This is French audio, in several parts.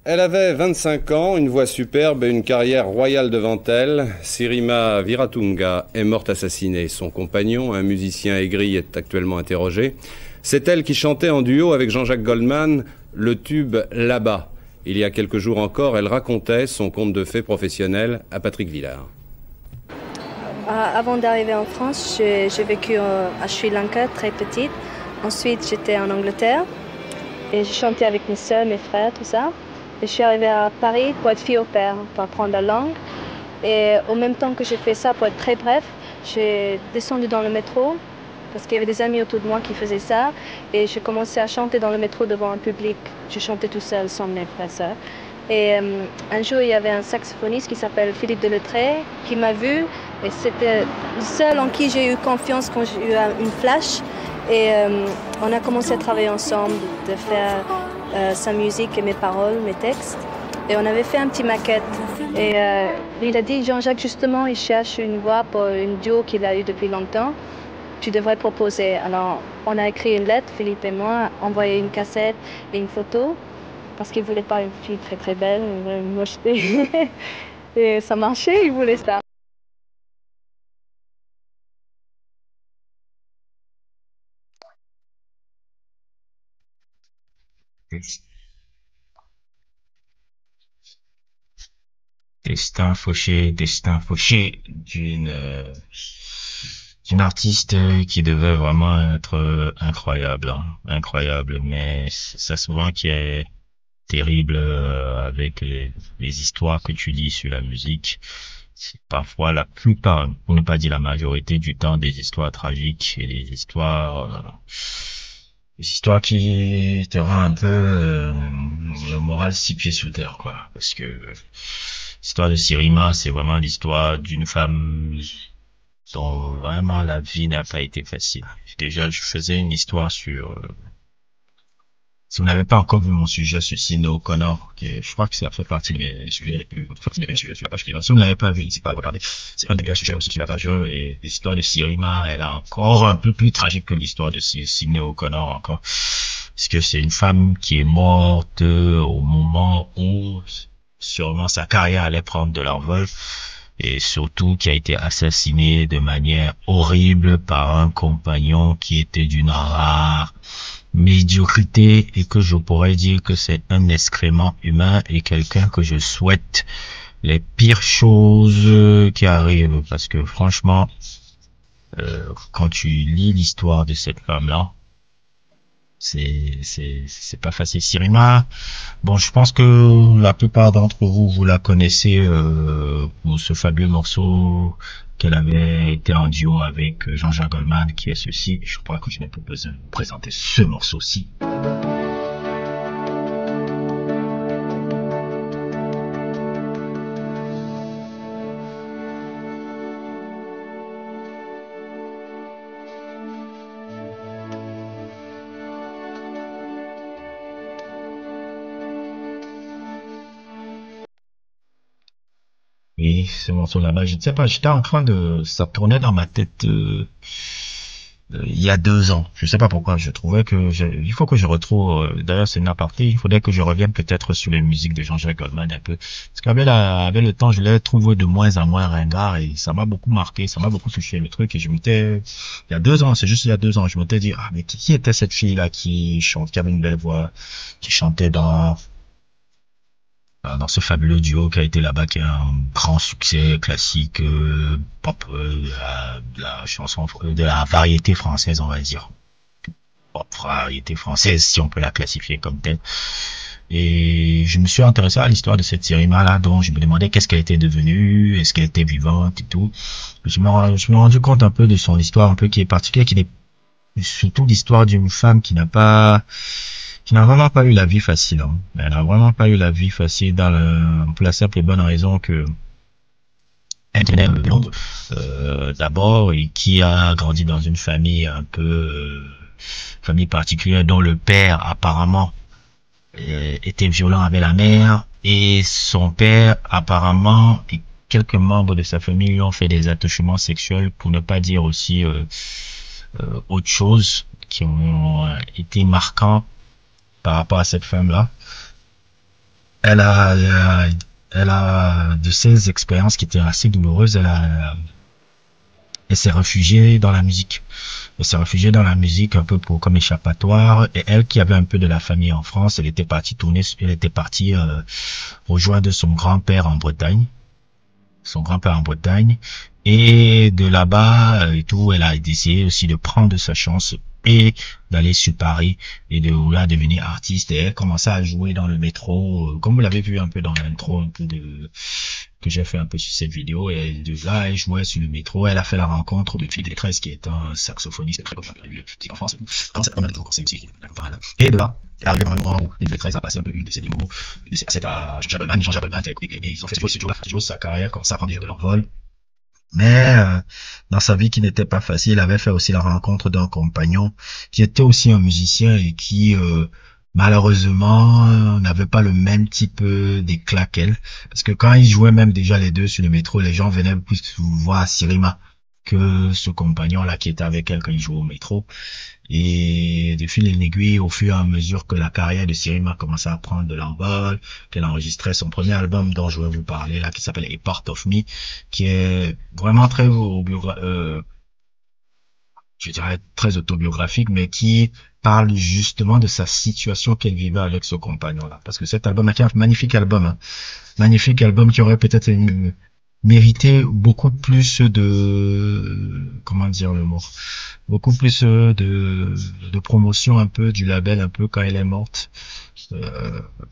Elle avait 25 ans, une voix superbe et une carrière royale devant elle. Sirima Viratunga est morte assassinée. Son compagnon, un musicien aigri, est actuellement interrogé. C'est elle qui chantait en duo avec Jean-Jacques Goldman le tube Là-bas. Il y a quelques jours encore, elle racontait son conte de fées professionnel à Patrick Villard. Avant d'arriver en France, j'ai vécu à Sri Lanka, très petite. Ensuite, j'étais en Angleterre et j'ai chanté avec mes soeurs, mes frères, tout ça. Et je suis arrivée à Paris pour être fille au père, pour apprendre la langue. Et au même temps que j'ai fait ça, pour être très bref, j'ai descendu dans le métro parce qu'il y avait des amis autour de moi qui faisaient ça. Et j'ai commencé à chanter dans le métro devant un public. Je chantais tout seul sans mes frères et sœurs. Et un jour, il y avait un saxophoniste qui s'appelle Philippe Delettré qui m'a vue. Et c'était le seul en qui j'ai eu confiance quand j'ai eu une flash. Et on a commencé à travailler ensemble, de faire sa musique et mes paroles, mes textes. Et on avait fait un petit maquette. Et il a dit, Jean-Jacques, justement, il cherche une voix pour une duo qu'il a eu depuis longtemps. Tu devrais proposer. Alors, on a écrit une lettre, Philippe et moi, envoyé une cassette et une photo. Parce qu'il ne voulait pas une fille très très belle, il voulait une mocheté. Et ça marchait, il voulait ça. Destin fauché d'une artiste qui devait vraiment être incroyable, hein, incroyable. Mais c'est ça souvent qui est terrible avec les histoires que tu lis sur la musique. C'est parfois la plupart, pour ne pas dire la majorité du temps, des histoires tragiques et des histoires qui te rendent un peu le moral six pieds sous terre, quoi. Parce que l'histoire de Sirima, c'est vraiment l'histoire d'une femme dont vraiment la vie n'a pas été facile. Déjà, je faisais une histoire sur si vous n'avez pas encore vu mon sujet sur Sinéad O'Connor, je crois que ça fait partie de mes sujets les plus, de mes sujets sur la page suivante. Si vous ne l'avez pas vu, n'hésitez pas à regarder. C'est un des gars sujets aussi sur la page, et l'histoire de Sirima, elle est encore un peu plus tragique que l'histoire de Sinéad O'Connor encore. Parce que c'est une femme qui est morte au moment où sûrement sa carrière allait prendre de l'envol. Et surtout qui a été assassinée de manière horrible par un compagnon qui était d'une rare médiocrité et que je pourrais dire que c'est un excrément humain et quelqu'un que je souhaite les pires choses qui arrivent parce que franchement quand tu lis l'histoire de cette femme-là, c'est pas facile. Sirima, bon, je pense que la plupart d'entre vous, vous la connaissez pour ce fabuleux morceau qu'elle avait été en duo avec Jean-Jacques Goldman, qui est ceci. Je crois que je n'ai pas besoin de vous présenter ce morceau-ci. Oui, ce morceau là-bas, je ne sais pas, j'étais en train de, ça tournait dans ma tête il y a 2 ans. Je sais pas pourquoi, je trouvais que il faut que je retrouve, d'ailleurs c'est une aparté, il faudrait que je revienne peut-être sur les musiques de Jean-Jacques Goldman un peu. Parce avec le temps, je l'ai trouvé de moins en moins ringard et ça m'a beaucoup marqué, ça m'a beaucoup touché le truc et il y a 2 ans, c'est juste il y a 2 ans, je m'étais dit, ah mais qui était cette fille-là qui chante, qui avait une belle voix, qui chantait dans ce fabuleux duo qui a été là-bas, qui est un grand succès classique pop, de la chanson, de la variété française, on va dire. Pop variété française, si on peut la classifier comme telle. Et je me suis intéressé à l'histoire de cette Sirima-là, dont je me demandais qu'est-ce qu'elle était devenue, est-ce qu'elle était vivante et tout. Je me suis rendu compte un peu de son histoire un peu qui est particulière, qui est surtout l'histoire d'une femme qui n'a vraiment pas eu la vie facile, hein. Elle n'a vraiment pas eu la vie facile pour la simple et bonne raison que elle venait de Londres, d'abord, et qui a grandi dans une famille un peu, famille particulière, dont le père, apparemment, était violent avec la mère, et son père, apparemment, et quelques membres de sa famille lui ont fait des attouchements sexuels, pour ne pas dire aussi, autre chose, qui ont été marquants par rapport à cette femme-là. elle a, elle a de ces expériences qui étaient assez douloureuses. Elle s'est réfugiée dans la musique. Elle s'est réfugiée dans la musique un peu comme échappatoire. Et elle, qui avait un peu de la famille en France, elle était partie tourner, elle était partie rejoindre son grand-père en Bretagne. Son grand-père en Bretagne. Et de là-bas et tout, elle a essayé aussi de prendre sa chance et d'aller sur Paris et de vouloir devenir artiste. Et elle commençait à jouer dans le métro, comme vous l'avez vu un peu dans l'intro un peu que j'ai fait un peu sur cette vidéo. Et de là, elle jouait sur le métro. Elle a fait la rencontre de Phil Détresse, qui est un saxophoniste très populaire en France. Quand c'est vraiment c'est aussi et de là, elle est arrivée dans un moment où Phil Détresse a passé un peu une de ses démos. C'est à Jean Jabelman, et ils ont fait ce studio-là. Sa carrière commence à prendre de l'envol. Mais dans sa vie qui n'était pas facile, il avait fait aussi la rencontre d'un compagnon qui était aussi un musicien et qui malheureusement n'avait pas le même type d'éclat qu'elle. Parce que quand ils jouaient même déjà les deux sur le métro, les gens venaient plus voir Sirima que ce compagnon-là qui était avec elle quand il jouait au métro. Et de fil en aiguille, au fur et à mesure que la carrière de Sirima commençait à prendre de l'envol, qu'elle enregistrait son premier album dont je vais vous parler là, qui s'appelle A Part of Me, qui est vraiment très je dirais très autobiographique, mais qui parle justement de sa situation qu'elle vivait avec ce compagnon-là. Parce que cet album est un magnifique album, hein. Magnifique album qui aurait peut-être mérité beaucoup plus comment dire le mot, beaucoup plus de promotion un peu du label un peu quand elle est morte.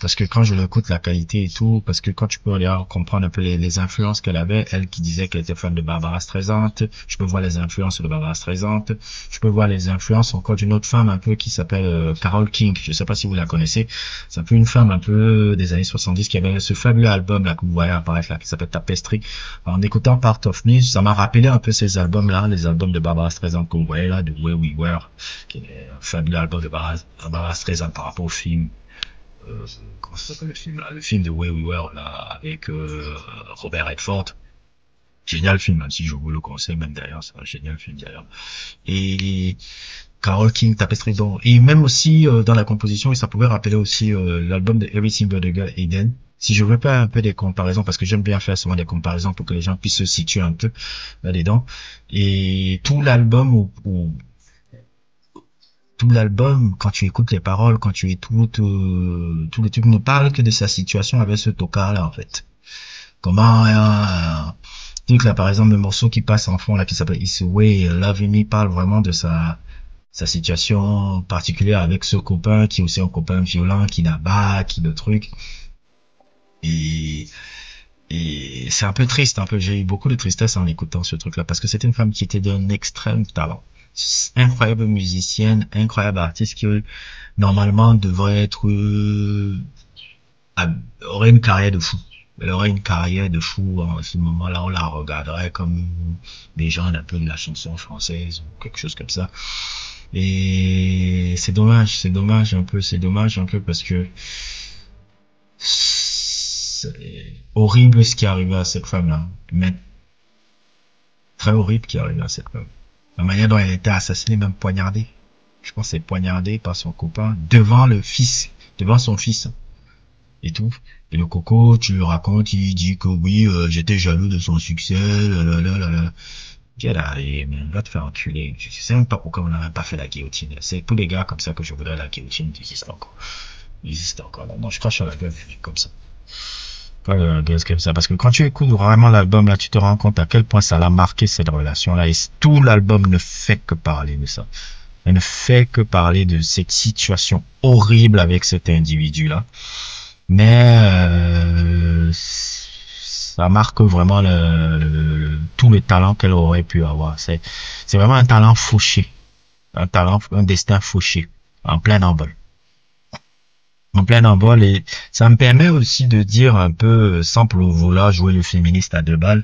Parce que quand je l'écoute, la qualité et tout, parce que quand tu peux aller comprendre un peu les influences qu'elle avait, elle qui disait qu'elle était fan de Barbara Streisand, je peux voir les influences de Barbara Streisand, je peux voir les influences encore d'une autre femme un peu qui s'appelle Carole King, je sais pas si vous la connaissez, c'est un peu une femme un peu des années 70 qui avait ce fabuleux album là que vous voyez apparaître là, qui s'appelle Tapestry. En écoutant Part of Me, ça m'a rappelé un peu ces albums là, les albums de Barbara Streisand que vous voyez là, de Where We Were, qui est un fabuleux album de Barbara Streisand par rapport au film. Comment ça s'appelle le film là? Le film de Where We Were là avec Robert Redford. Génial film, même si je vous le conseille même d'ailleurs, c'est un génial film d'ailleurs. Et Carole King, Tapestry donc. Et même aussi dans la composition, et ça pouvait rappeler aussi l'album de Everything But the Girl Eden. Si je veux faire un peu des comparaisons, parce que j'aime bien faire souvent des comparaisons pour que les gens puissent se situer un peu là-dedans. Et tout l'album tout l'album, quand tu écoutes les paroles, quand tu écoutes tous les trucs, ne parlent que de sa situation avec ce tocard-là, en fait. Comment, truc là, par exemple, le morceau qui passe en fond, là, qui s'appelle It's a Way, Loving Me, parle vraiment de sa situation particulière avec ce copain, qui est aussi un copain violent, qui n'a qui de trucs. Et c'est un peu triste, un peu, j'ai eu beaucoup de tristesse en écoutant ce truc-là, parce que c'était une femme qui était d'un extrême talent. Incroyable musicienne, incroyable artiste qui normalement devrait être aurait une carrière de fou. Elle aurait une carrière de fou. En ce moment-là, on la regarderait comme des gens un peu de la chanson française ou quelque chose comme ça. Et c'est dommage un peu parce que c'est horrible ce qui est arrivé à cette femme-là. Mais très horrible ce qui est arrivé à cette femme. La manière dont elle a été assassinée, même poignardée. Je pense qu'elle est poignardée par son copain devant son fils. Et tout. Et le coco, tu lui racontes, il dit que oui, j'étais jaloux de son succès, va te faire enculer. Je sais même pas pourquoi on n'a même pas fait la guillotine. C'est tous les gars comme ça que je voudrais la guillotine, ils existent encore. Non, je crache sur la gueule, comme ça. Comme ça, parce que quand tu écoutes vraiment l'album là, tu te rends compte à quel point ça l'a marqué cette relation là, et tout l'album ne fait que parler de ça. Elle ne fait que parler de cette situation horrible avec cet individu là, mais ça marque vraiment tout le talent qu'elle aurait pu avoir. C'est vraiment un talent fauché, un destin fauché, en plein envol. Et ça me permet aussi de dire un peu, sans pour vouloir jouer le féministe à deux balles,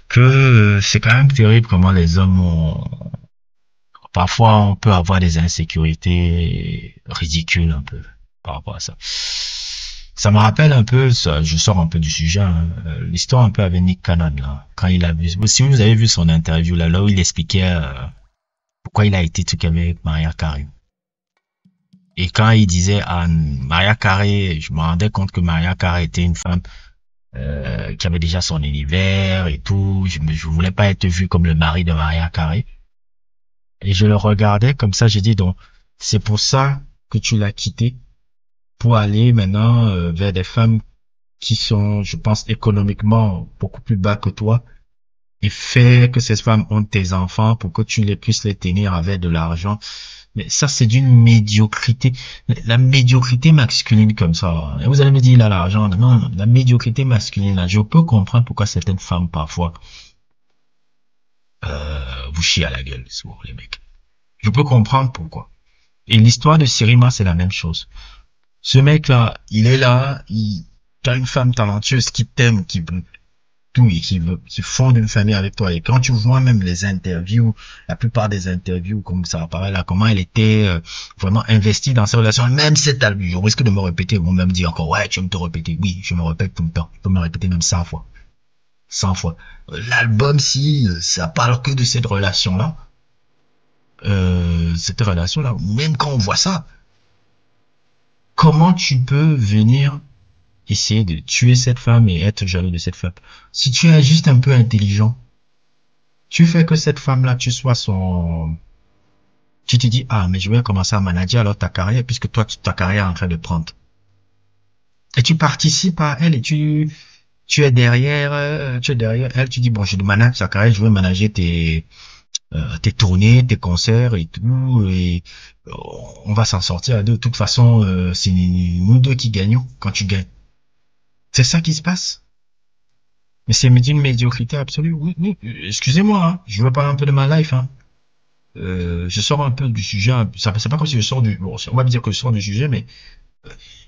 que c'est quand même terrible comment les hommes parfois on peut avoir des insécurités ridicules un peu par rapport à ça. Ça me rappelle un peu, je sors un peu du sujet, hein, l'histoire un peu avec Nick Cannon là, quand il a vu, si vous avez vu son interview là où il expliquait pourquoi il a été truc avec Mariah Carey. Et quand il disait à Maria Carey, je me rendais compte que Maria Carey était une femme qui avait déjà son univers et tout. Je voulais pas être vu comme le mari de Maria Carey. Et je le regardais comme ça, j'ai dit donc, c'est pour ça que tu l'as quitté, pour aller maintenant vers des femmes qui sont, je pense, économiquement beaucoup plus bas que toi, et faire que ces femmes ont tes enfants pour que tu les puisses les tenir avec de l'argent. Mais ça, c'est d'une médiocrité. La médiocrité masculine comme ça. Et vous allez me dire, il a l'argent. Non, la médiocrité masculine, là, je peux comprendre pourquoi certaines femmes, parfois, vous chiez à la gueule, souvent, les mecs. Je peux comprendre pourquoi. Et l'histoire de Sirima, c'est la même chose. Ce mec-là, il est là, t'as une femme talentueuse qui t'aime, qui veut tout et qui fonde une famille avec toi. Et quand tu vois même les interviews, la plupart des interviews, comme ça apparaît là, comment elle était vraiment investie dans sa relation, même cet album, je risque de me répéter, ils vont même dire encore, ouais, tu veux me te répéter. Oui, je me répète tout le temps. Je peux me répéter même 100 fois. 100 fois. L'album, si ça parle que de cette relation-là, même quand on voit ça, comment tu peux venir essayer de tuer cette femme et être jaloux de cette femme? Si tu es juste un peu intelligent, tu fais que cette femme-là, tu sois son... Tu te dis, ah, mais je vais commencer à manager alors ta carrière, puisque toi, ta carrière est en train de prendre. Et tu participes à elle et tu es derrière elle, tu dis, bon, je manage ta carrière, je vais manager tes tournées, tes concerts et tout, et on va s'en sortir. De toute façon, c'est nous deux qui gagnons quand tu gagnes. C'est ça qui se passe. Mais c'est d'une médiocrité absolue. Oui, excusez-moi, hein, je veux parler un peu de ma life. Hein. Je sors un peu du sujet. C'est pas comme si je sors du... Bon, on va me dire que je sors du sujet, mais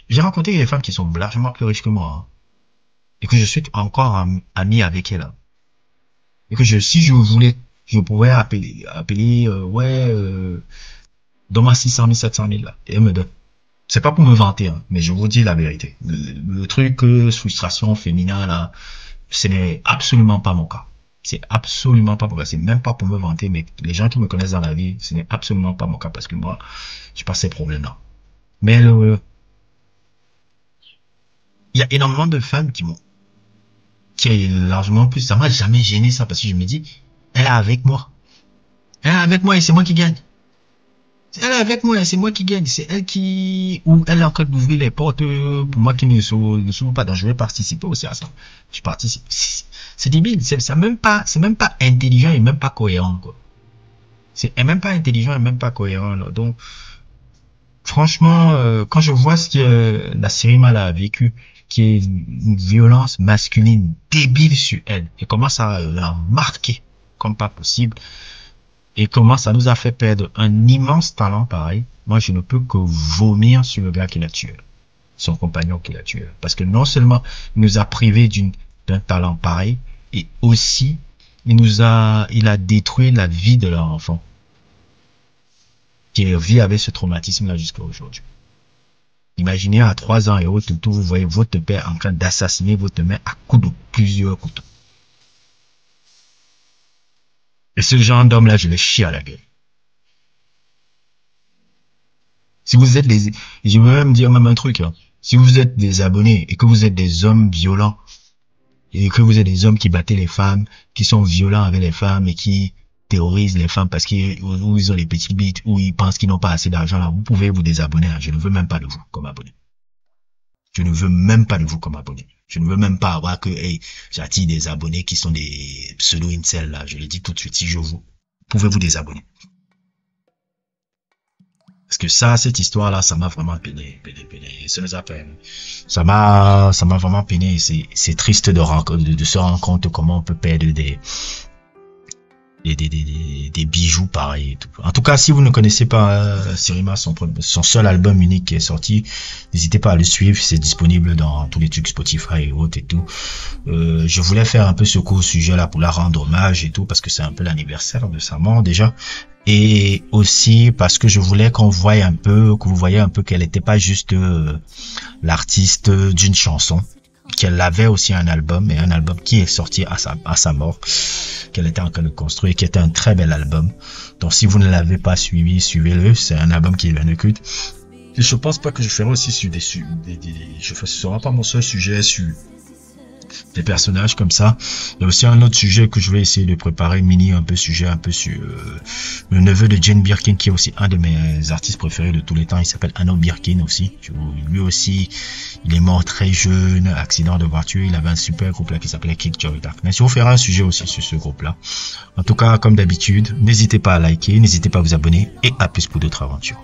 j'ai rencontré des femmes qui sont largement plus riches que moi. Hein, et que je suis encore ami avec elles. Hein. Et que si je voulais, je pouvais appeler donne-moi 600 000, 700 000 là. Et elle me donne. C'est pas pour me vanter, hein, mais je vous dis la vérité. Le truc frustration féminin là, ce n'est absolument pas mon cas. C'est absolument pas mon cas. C'est même pas pour me vanter, mais les gens qui me connaissent dans la vie, ce n'est absolument pas mon cas parce que moi, j'ai pas ces problèmes-là. Mais il y a énormément de femmes qui est largement plus. Ça m'a jamais gêné ça parce que je me dis, elle est avec moi. Elle est avec moi et c'est moi qui gagne. Elle est avec moi, c'est moi qui gagne. C'est elle ou elle est en train d'ouvrir les portes pour moi qui ne s'ouvre pas. Donc je vais participer aussi à ça. Je participe. C'est débile. C'est même pas intelligent et même pas cohérent, quoi. C'est même pas intelligent et même pas cohérent, là. Donc, franchement, quand je vois ce que la Sirima a vécu, qui est une violence masculine débile sur elle, et comment ça l'a marqué comme pas possible, et comment ça nous a fait perdre un immense talent pareil. Moi, je ne peux que vomir sur le gars qui l'a tué, son compagnon qui l'a tué. Parce que non seulement il nous a privé d'un talent pareil, et aussi il a détruit la vie de leur enfant, qui vit avec ce traumatisme-là jusqu'à aujourd'hui. Imaginez à 3 ans et autres, tout, vous voyez votre père en train d'assassiner votre mère à coups de plusieurs couteaux. Et ce genre d'homme-là, je le chie à la gueule. Si vous êtes je veux même dire même un truc, hein. Si vous êtes des abonnés et que vous êtes des hommes violents, et que vous êtes des hommes qui battent les femmes, qui sont violents avec les femmes et qui terrorisent les femmes parce qu'ils ont les petits bites ou ils pensent qu'ils n'ont pas assez d'argent là, vous pouvez vous désabonner. Hein. Je ne veux même pas de vous comme abonné. Je ne veux même pas de vous comme abonné. Je ne veux même pas avoir que, j'attire des abonnés qui sont des pseudo-incels là. Je le dis tout de suite, si je vous pouvez vous désabonner. Parce que cette histoire-là, ça m'a vraiment peiné. Ça m'a vraiment peiné. C'est triste de se rendre compte comment on peut perdre des bijoux pareils et tout. En tout cas, si vous ne connaissez pas Sirima, son seul album unique qui est sorti, n'hésitez pas à le suivre, c'est disponible dans tous les trucs Spotify et autres et tout. Je voulais faire un peu ce court sujet là pour la rendre hommage et tout, parce que c'est un peu l'anniversaire de sa mort déjà. Et aussi parce que je voulais que vous voyez un peu qu'elle n'était pas juste l'artiste d'une chanson, qu'elle avait aussi un album, et un album qui est sorti à sa mort, qu'elle était en train de construire, qui était un très bel album. Donc si vous ne l'avez pas suivi, suivez-le, c'est un album qui est bien de culte. je pense pas que je ferai aussi sur ce sera pas mon seul sujet sur des personnages comme ça. Il y a aussi un autre sujet que je vais essayer de préparer, un peu sur le neveu de Jane Birkin, qui est aussi un de mes artistes préférés de tous les temps. Il s'appelle Arno Birkin aussi. Lui aussi, il est mort très jeune, accident de voiture. Il avait un super groupe là qui s'appelait Kick Joy Darkness. Je vous ferai un sujet aussi sur ce groupe là. En tout cas, comme d'habitude, n'hésitez pas à liker, n'hésitez pas à vous abonner, et à plus pour d'autres aventures.